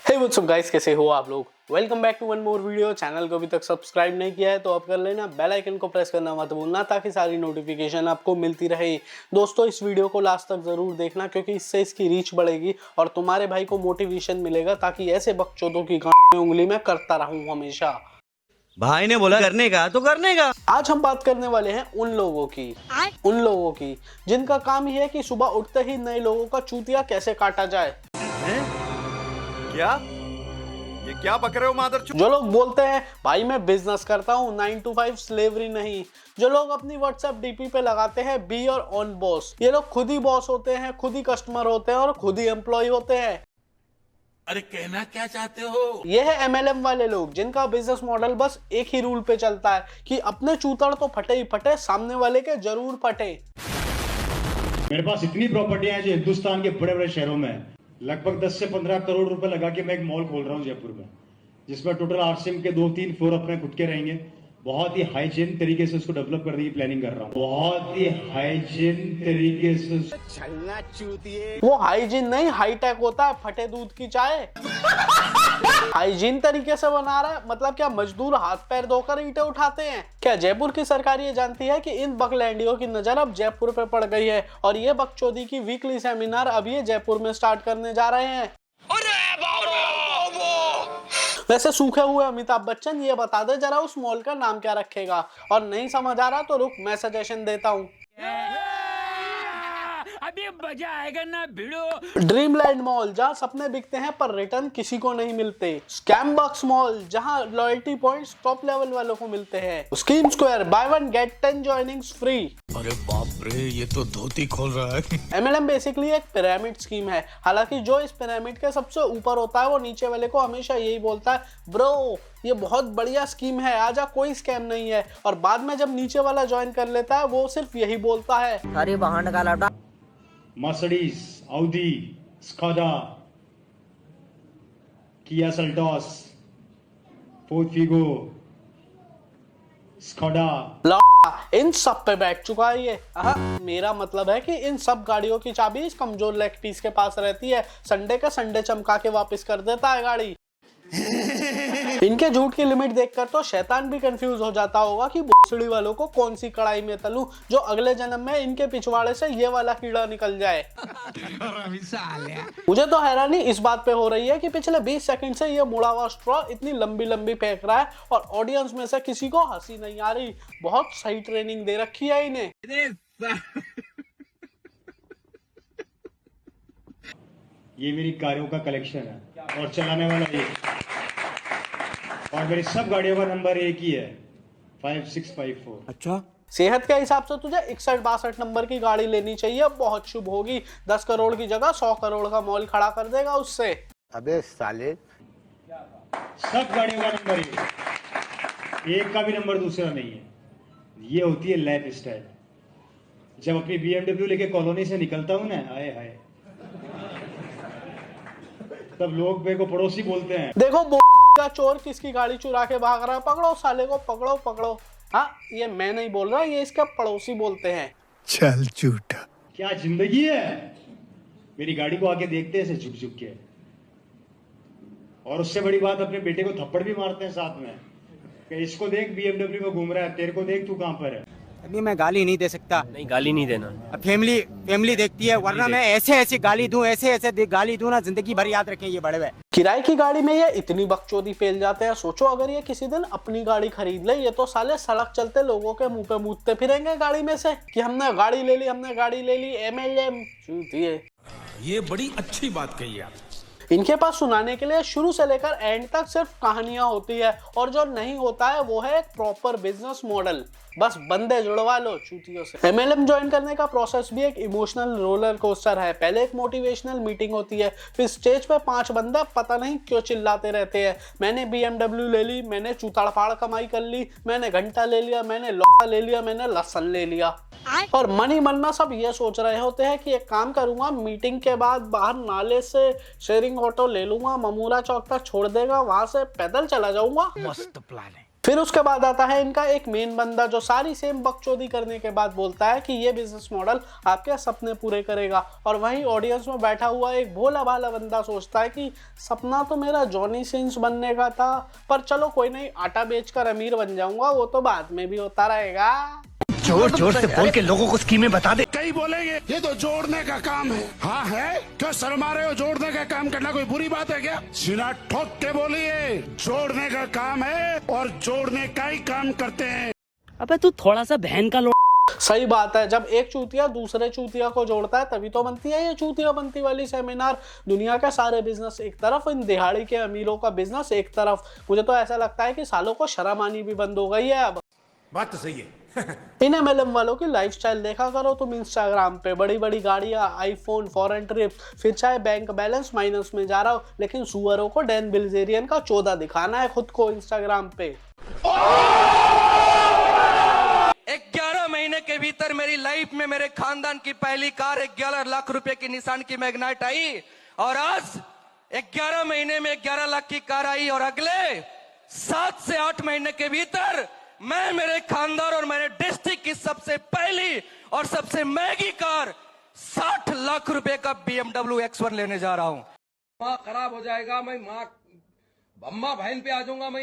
Hey what's up guys, कैसे हो आप लोग। Welcome back to one more video. Channel को अभी तक सब्सक्राइब नहीं किया है तो आप कर लेना, बेल आइकन को प्रेस करना मत भूलना ताकि सारी नोटिफिकेशन आपको मिलती रहे। दोस्तों, इस वीडियो को लास्ट तक जरूर देखना क्योंकि इससे इसकी रीच बढ़ेगी और तुम्हारे भाई को मोटिवेशन मिलेगा ताकि ऐसे बकचोदों की गांड में उंगली में करता रहूं हमेशा। भाई ने बोला करने का तो करने का। आज हम बात करने वाले हैं उन लोगों की जिनका काम ही है कि सुबह उठते ही नए लोगों का चूतिया कैसे काटा जाए। क्या ये क्या बक रहे हो मादरचोद? जो लोग बोलते हैं भाई मैं बिजनेस करता हूँ, 9 to 5 स्लेवरी नहीं। जो लोग अपनी व्हाट्सएप डीपी पे लगाते हैं बी योर ओन बॉस, ये लोग खुद ही बॉस होते हैं, खुद ही कस्टमर होते हैं और खुद ही एम्प्लॉय होते हैं। अरे कहना क्या चाहते हो? ये है एमएलएम वाले लोग जिनका बिजनेस मॉडल बस एक ही रूल पे चलता है कि अपने चूतड़ तो फटे ही फटे, सामने वाले के जरूर फटे। मेरे पास इतनी प्रॉपर्टियां हैं जो हिंदुस्तान के बड़े बड़े शहरों में है। लगभग 10 से 15 करोड़ रुपए लगा के मैं एक मॉल खोल रहा हूँ जयपुर में, जिसमें टोटल आरसीएम के 2-3 फ्लोर अपने खुद के रहेंगे। बहुत ही हाइजीन तरीके से उसको डेवलप करने की प्लानिंग कर रहा हूँ। बहुत ही हाइजीन तरीके से। छलना चूतिए। वो हाइजीन नहीं, हाईटेक होता है, फटे दूध की चाय। हाइजीन तरीके से बना रहा है मतलब क्या मजदूर हाथ पैर धोकर ईंटें उठाते हैं? क्या जयपुर की सरकार ये जानती है कि इन बकलैंडियों की नजर अब जयपुर पे पड़ गई है और ये बकचोदी की वीकली सेमिनार अब ये जयपुर में स्टार्ट करने जा रहे हैं। वैसे सूखे हुए अमिताभ बच्चन, ये बता दे जरा उस मॉल का नाम क्या रखेगा, और नहीं समझ आ रहा तो रुक मैं सजेशन देता हूँ। अभी मजा आएगा ना भिड़ो। ड्रीमलैंड मॉल, जहाँ सपने बिकते हैं पर रिटर्न किसी को नहीं मिलते। स्कैम बॉक्स मॉल, जहाँ लॉयल्टी पॉइंट्स टॉप लेवल वालों को मिलते हैं। Scheme square, buy 1 get 10 joinings free. अरे बाप रे, ये तो धोती खोल रहा है। एमएलएम बेसिकली एक पिरामिड स्कीम है। हालांकि जो इस पिरामिड के सबसे ऊपर होता है वो नीचे वाले को हमेशा यही बोलता है, ब्रो ये बहुत बढ़िया स्कीम है, आजा कोई स्कैम नहीं है। और बाद में जब नीचे वाला ज्वाइन कर लेता है वो सिर्फ यही बोलता है, अरे बहाना का लौटा। Mercedes, Audi, Skoda, Kia Seltos, Ford Figo, Skoda, इन सब पे बैठ चुका है ये। मेरा मतलब है कि इन सब गाड़ियों की चाबी इस कमजोर लेग पीस के पास रहती है। संडे का संडे चमका के वापस कर देता है गाड़ी। इनके झूठ की लिमिट देखकर तो शैतान भी कंफ्यूज हो जाता होगा कि भोसड़ी वालों को कौन सी कढ़ाई में तलूं जो अगले जन्म में इनके पिछवाड़े से ये वाला कीड़ा निकल जाए। मुझे तो हैरानी इस बात पे हो रही है कि पिछले 20 सेकंड से ये मुड़ा हुआ स्ट्रॉ इतनी लंबी लंबी फेंक रहा है और ऑडियंस में से किसी को हंसी नहीं आ रही। बहुत सही ट्रेनिंग दे रखी है इन्हें। ये मेरी कारों का कलेक्शन है और चलाने वाला एक, और मेरी सब गाड़ियों का नंबर एक ही है, 5654। अच्छा, सेहत के हिसाब से तुझे 61-62 नंबर की गाड़ी लेनी चाहिए, बहुत शुभ होगी। 10 करोड़ की जगह 100 करोड़ का मॉल खड़ा कर देगा उससे। अबे साले, सब गाड़ियों का नंबर एक का भी नंबर दूसरा नहीं है। ये होती है लाइफ स्टाइल। जब अपनी BMW लेके कॉलोनी से निकलता हूं ना, आए हाय, तब लोग मेरे को पड़ोसी बोलते हैं, देखो का चोर किसकी गाड़ी चुरा के भाग रहा है, पकड़ो साले को, पकड़ो पकड़ो। हाँ, ये मैं नहीं बोल रहा, ये इसका पड़ोसी बोलते हैं। चल झूठा। क्या जिंदगी है। मेरी गाड़ी को आके देखते हैं ऐसे झुक झुक के, और उससे बड़ी बात अपने बेटे को थप्पड़ भी मारते हैं साथ में कि इसको देख BMW में घूम रहा है, तेरे को देख तू कहां पर है। अभी मैं गाली नहीं दे सकता। नहीं, गाली नहीं देना। फैमिली देखती है, वरना मैं ऐसे गाली दूं, ऐसे गाली दूं ना, जिंदगी भर याद रखें ये बड़े हुए। किराए की गाड़ी में ये इतनी बकचोदी फैल जाते हैं। सोचो अगर ये किसी दिन अपनी गाड़ी खरीद ले, ये तो साले सड़क चलते लोगों के मुंह पे मूतते फिरेंगे गाड़ी में से कि हमने गाड़ी ले ली। एमएलएम चूतिए। ये बड़ी अच्छी बात कही आप। इनके पास सुनाने के लिए शुरू से लेकर एंड तक सिर्फ कहानियां होती है और जो नहीं होता है वो है एक प्रॉपर बिजनेस मॉडल। बस बंदे जुड़वा लो चूतियों से। एमएलएम ज्वाइन करने का प्रोसेस भी एक इमोशनल रोलर कोस्टर है। पहले एक मोटिवेशनल मीटिंग होती है, फिर स्टेज पे 5 बंदे पता नहीं क्यों चिल्लाते रहते हैं, मैंने BMW ले ली, मैंने चूताड़फाड़ कमाई कर ली, मैंने घंटा ले लिया, मैंने लौटा ले लिया, मैंने लहसन ले लिया। और मन ही मन में सब ये सोच रहे होते हैं कि एक काम करूंगा, मीटिंग के बाद बाहर नाले से शेयरिंग ऑटो ले लूंगा, ममूरा चौक तक छोड़ देगा, वहां से पैदल चला जाऊंगा। मस्त प्लान है। फिर उसके बाद आता है इनका एक मेन बंदा जो सारी सेम बकचोदी करने के बाद बोलता है कि ये बिजनेस मॉडल आपके सपने पूरे करेगा। और वहीं ऑडियंस में बैठा हुआ एक भोला भाला बंदा सोचता है कि सपना तो मेरा जॉनी सिंस बनने का था, पर चलो कोई नहीं, आटा बेचकर अमीर बन जाऊंगा, वो तो बाद में भी होता रहेगा। जोर जोर से बोल के लोगों को स्कीमें बता दे। कई बोलेंगे ये तो जोड़ने का काम है। हाँ है, क्यों शर्मा रहे हो? जोड़ने का काम करना कोई बुरी बात है क्या? सीना ठोक के बोलिए, जोड़ने का काम है और जोड़ने का ही काम करते हैं। अबे तू थोड़ा सा बहन का सही बात है, जब एक चूतिया दूसरे चूतिया को जोड़ता है तभी तो बनती है ये चूतिया बनती वाली सेमिनार। दुनिया के सारे बिजनेस एक तरफ, इन दिहाड़ी के अमीरों का बिजनेस एक तरफ। मुझे तो ऐसा लगता है कि सालों को शर्म आनी भी बंद हो गई है अब। बात तो सही है। इन MLM वालों की लाइफस्टाइल देखा करो तुम इंस्टाग्राम पे, बड़ी बड़ी गाड़ियां, आईफोन, फॉरेन ट्रिप, फिर चाहे बैंक बैलेंस माइनस में जा रहा हो, लेकिन सुअरों को डैन बिल्जेरियन का 14 दिखाना है खुद को इंस्टाग्राम पे। 11 महीने के भीतर मेरी लाइफ में मेरे खानदान की पहली कार 11 लाख रुपए की निशान की मैग्नाइट आई, और आज 11 महीने में 11 लाख की कार आई, और अगले 7 से 8 महीने के भीतर मैं मेरे खानदान और मेरे डिस्ट्रिक्ट की सबसे पहली और सबसे महंगी कार 60 लाख रुपए का BMW X1 लेने जा रहा हूं। माँ खराब हो जाएगा, मैं माँ अम्मा बहन पे आ जाऊंगा, मैं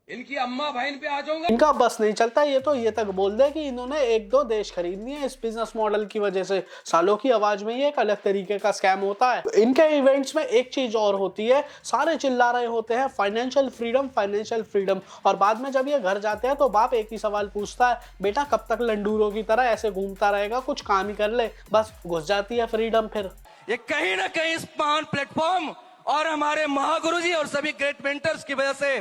इनकी अम्मा बहन पे आ जाऊंगा। इनका बस नहीं चलता, ये तो ये तक बोल दे कि इन्होंने 1-2 देश खरीद लिए इस बिजनेस मॉडल की वजह से। सालों की आवाज में ये एक अलग तरीके का स्कैम होता है। इनके इवेंट्स में एक चीज और होती है, सारे चिल्ला रहे होते हैं फाइनेंशियल फ्रीडम, फाइनेंशियल फ्रीडम, और बाद में जब ये घर जाते हैं तो बाप एक ही सवाल पूछता है, बेटा कब तक लंडूरों की तरह ऐसे घूमता रहेगा, कुछ काम ही कर ले। बस घुस जाती है फ्रीडम। फिर ये कहीं ना कहीं इस महान प्लेटफॉर्म और हमारे महागुरु जी और सभी ग्रेट मेंटर्स की वजह से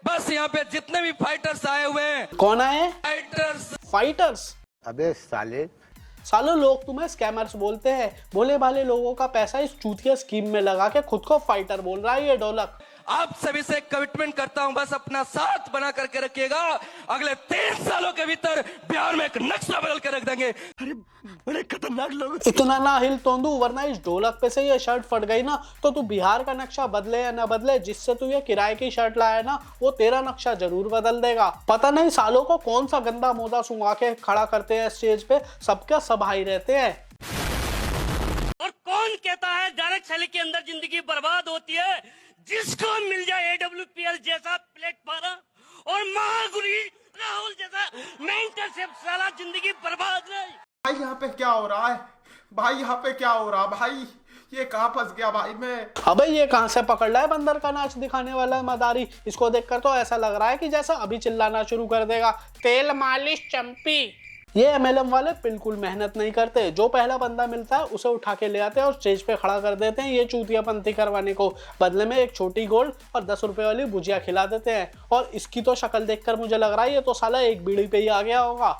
बस यहाँ पे जितने भी फाइटर्स आए हुए हैं। कौन आए? फाइटर्स। अबे साले, सालों लोग तुम्हें स्कैमर्स बोलते हैं। भोले भाले लोगों का पैसा इस चूतिया स्कीम में लगा के खुद को फाइटर बोल रहा है ये ढोलक। आप सभी से कमिटमेंट करता हूं, बस अपना साथ बना करके रखिएगा। अगले 3 सालों के भीतर बिहार में एक नक्शा बदल के रख देंगे। अरे बड़े खतरनाक लोग। इतना ना हिल तोंदू, वरना इस ढोलक पे से ये शर्ट फट गई ना तो तू बिहार का नक्शा बदले या ना बदले, जिससे तू ये किराए की शर्ट लाया ना, वो तेरा नक्शा जरूर बदल देगा। पता नहीं सालों को कौन सा गंदा मोदा सुंगा के खड़ा करते हैं स्टेज पे, सबके सब हाई रहते हैं। और कौन कहता है डायरेक्ट सेलिंग के अंदर जिंदगी बर्बाद होती है? जिसको मिल जाए AWPL जैसा प्लेटफॉर्म और महागुरु राहुल जैसा मेंटरशिप, साला जिंदगी बर्बाद नहीं। भाई यहाँ पे क्या हो रहा है? भाई यहाँ पे क्या हो रहा है? भाई ये कहाँ फंस गया भाई मैं? अबे ये कहाँ से पकड़ रहा है बंदर का नाच दिखाने वाला मदारी। इसको देखकर तो ऐसा लग रहा है कि जैसा अभी चिल्लाना शुरू कर देगा, तेल मालिश चंपी। ये MLM वाले बिल्कुल मेहनत नहीं करते, जो पहला बंदा मिलता है उसे उठा के ले आते हैं और स्टेज पे खड़ा कर देते हैं ये चूतियापंती करवाने को। बदले में एक छोटी गोल्ड और 10 रुपए वाली भुजिया खिला देते हैं। और इसकी तो शक्ल देखकर मुझे लग रहा है ये तो साला एक बीड़ी पे ही आ गया होगा।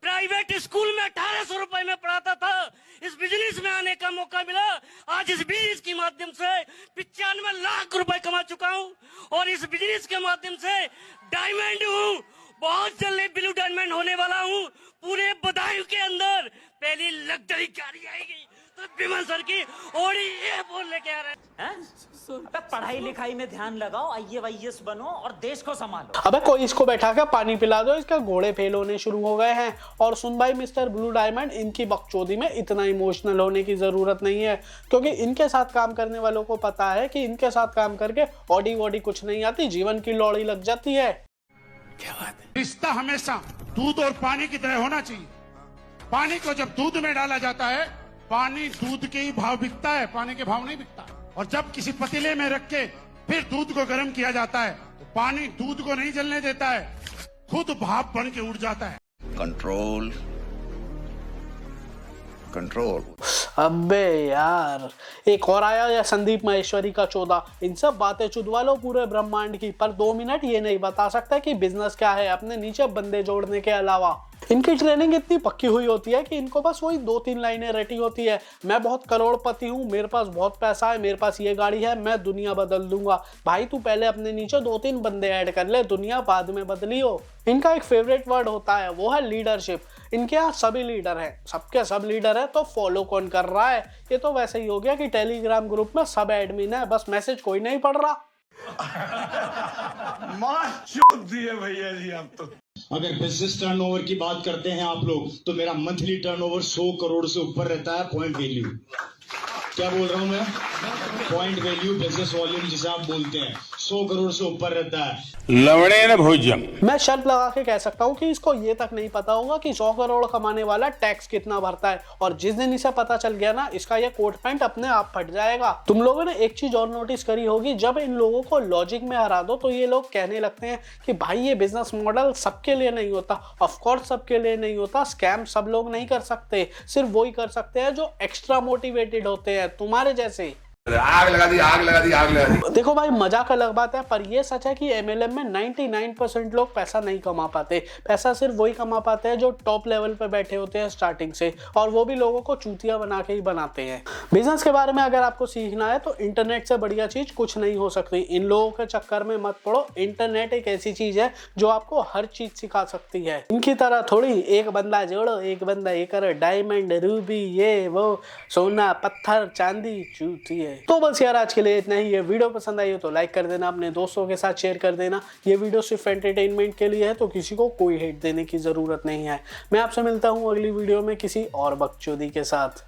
प्राइवेट स्कूल में 1800 रुपए में पढ़ाता था, इस बिजनेस में आने का मौका मिला। आज इस बिजनेस के माध्यम से 95 लाख रुपए कमा चुका हूँ, और इस बिजनेस के माध्यम से डायमंड हूँ। बहुत जल्दी ब्लू डायमंड होने वाला हूँ। पूरे बदायूं के अंदर पहली लग्जरी गाड़ी आएगी तो विमल सर की ओडी ये बोल लेके आ रहे हैं। अबे पढ़ाई लिखाई में ध्यान लगाओ, IAS बनो और देश को संभालो। अबे कोई इसको बैठा कर पानी पिला दो, इसके घोड़े फेल होने शुरू हो गए हैं। और सुन भाई मिस्टर ब्लू डायमंड, इनकी बकचोदी में इतना इमोशनल होने की जरूरत नहीं है, क्योंकि इनके साथ काम करने वालों को पता है कि इनके साथ काम करके ऑडी वॉडी कुछ नहीं आती, जीवन की लौड़ी लग जाती है। क्या बात है? रिश्ता हमेशा दूध और पानी की तरह होना चाहिए। पानी को जब दूध में डाला जाता है, पानी दूध के ही भाव बिकता है, पानी के भाव नहीं बिकता। और जब किसी पतीले में रख के फिर दूध को गर्म किया जाता है तो पानी दूध को नहीं जलने देता है, खुद भाप बन के उड़ जाता है। Control control. अबे यार एक और आया या संदीप माहेश्वरी का 14। इन सब बातें चुदवा लो पूरे ब्रह्मांड की, पर 2 मिनट ये नहीं बता सकता कि बिजनेस क्या है अपने नीचे बंदे जोड़ने के अलावा। इनकी ट्रेनिंग इतनी पक्की हुई होती है कि इनको बस वही 2-3 लाइनें रटी होती है, मैं बहुत करोड़पति हूँ, मेरे पास बहुत पैसा है, मेरे पास ये गाड़ी है, मैं दुनिया बदल दूंगा। भाई तू पहले अपने नीचे 2-3 बंदे ऐड कर ले, दुनिया बाद में बदलियो। इनका एक फेवरेट वर्ड होता है, वो है लीडरशिप। इनके यहाँ सभी लीडर हैं, सबके सब लीडर है, तो फॉलो कौन कर रहा है? ये तो वैसे ही हो गया कि टेलीग्राम ग्रुप में सब एडमिन है, बस मैसेज कोई नहीं पढ़ रहा। भैया जी आप तो। अगर बिजनेस टर्नओवर की बात करते हैं आप लोग, तो मेरा मंथली टर्नओवर 100 करोड़ से ऊपर रहता है। पॉइंट वैल्यू, क्या बोल रहा हूं मैं? पॉइंट वैल्यू बिजनेस वॉल्यूम जिसे आप बोलते हैं, 100 करोड़ से ऊपर रहता है। लवड़े न भोजन। मैं शर्त लगा के कह सकता हूँ कि इसको ये तक नहीं पता होगा कि 100 करोड़ कमाने वाला टैक्स कितना भरता है, और जिस दिन इसे पता चल गया ना, इसका ये कोट पैंट अपने आप फट जाएगा। तुम लोगों ने एक चीज और नोटिस करी होगी, जब इन लोगों को लॉजिक में हरा दो तो ये लोग कहने लगते हैं कि भाई ये बिजनेस मॉडल सबके लिए नहीं होता। ऑफ कोर्स सबके लिए नहीं होता, स्कैम सब लोग नहीं कर सकते, सिर्फ वही कर सकते हैं जो एक्स्ट्रा मोटिवेटेड होते हैं, तुम्हारे जैसे। आग लगा दी, आग लगा दी, आग लगा दी। देखो भाई, मजाक अलग बात है, पर यह सच है कि एमएलएम में 99% लोग पैसा नहीं कमा पाते। पैसा सिर्फ वही कमा पाते हैं जो टॉप लेवल पे बैठे होते हैं स्टार्टिंग से, और वो भी लोगों को चूतिया बना के ही बनाते हैं। बिजनेस के बारे में अगर आपको सीखना है तो इंटरनेट से बढ़िया चीज कुछ नहीं हो सकती। इन लोगों के चक्कर में मत पड़ो। इंटरनेट एक ऐसी चीज है जो आपको हर चीज सिखा सकती है। इनकी तरह थोड़ी एक बंदा जोड़ो, एक बंदा ये करे, डायमंड, रूबी, ये वो, सोना, पत्थर, चांदी, चूतिया। तो बस यार आज के लिए इतना ही। ये वीडियो पसंद आई हो तो लाइक कर देना, अपने दोस्तों के साथ शेयर कर देना। ये वीडियो सिर्फ एंटरटेनमेंट के लिए है, तो किसी को कोई हेट देने की जरूरत नहीं है। मैं आपसे मिलता हूँ अगली वीडियो में किसी और बकचोदी के साथ।